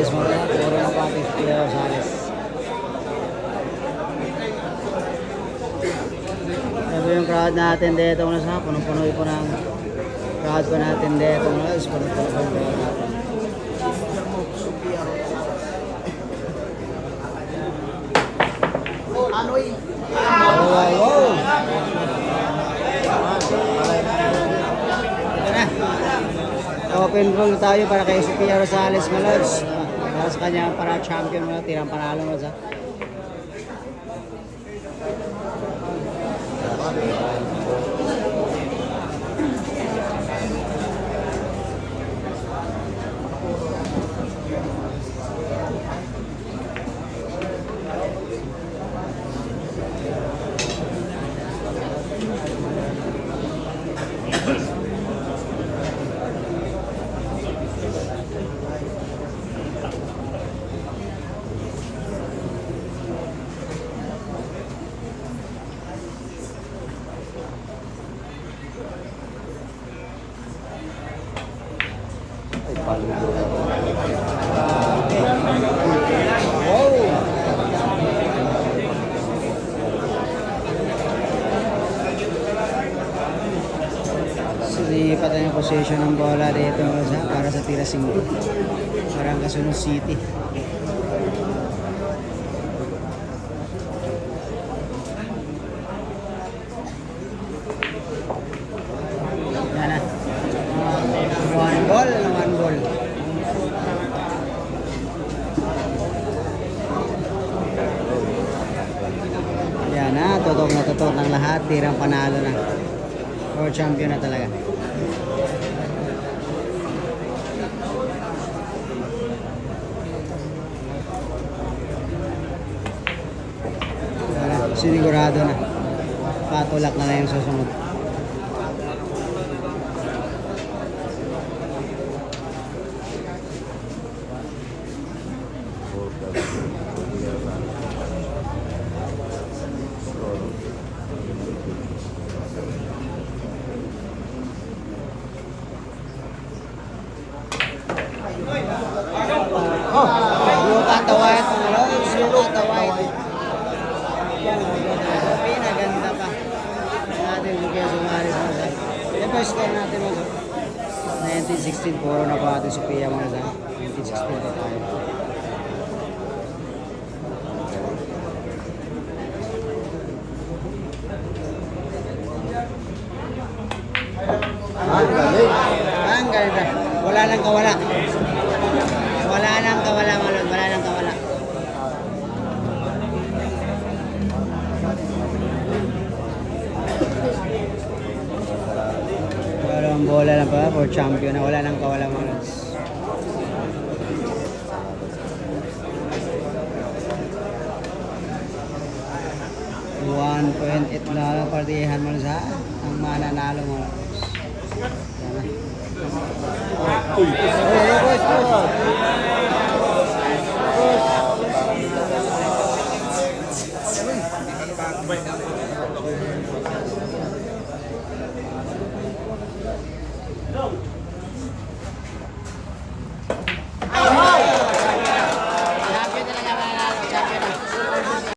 Rosales mo na. Puro na pati Pia Rosales. Ito yung crowd natin dito muna sa punong-puno po ng crowd pa natin dito muna. Punong-puno po yung crowd natin. Anoy. Wow! Open roll na tayo para kay Pia Rosales mga lods. Para sa kanya para champion mo na tirang panalo mo sa. Silipat na yung position ng bola dito para sa tira 5. Parang Kasunod City. Yan na. One ball. Yan na, tutok ng lahat. Tirang panalo na. World champion na talaga. Sinigurado na. Patulak na lang yung susunod. Look at the white mga lods. Look at the white. Pinaganda pa. Natin yung kaya sumaris mo sa. Yan po yung score natin mo. 1916 puro na po ating Sophia mga sa. 1916 pa tayo. Ang ganda. Wala nang kawala. Wala nang kawala mga lods. Wala nang kawala. Ang bola lang pa for champion na wala nang kawala mga lods. .8 na partihan mo sa ang mananalo mo. Sana.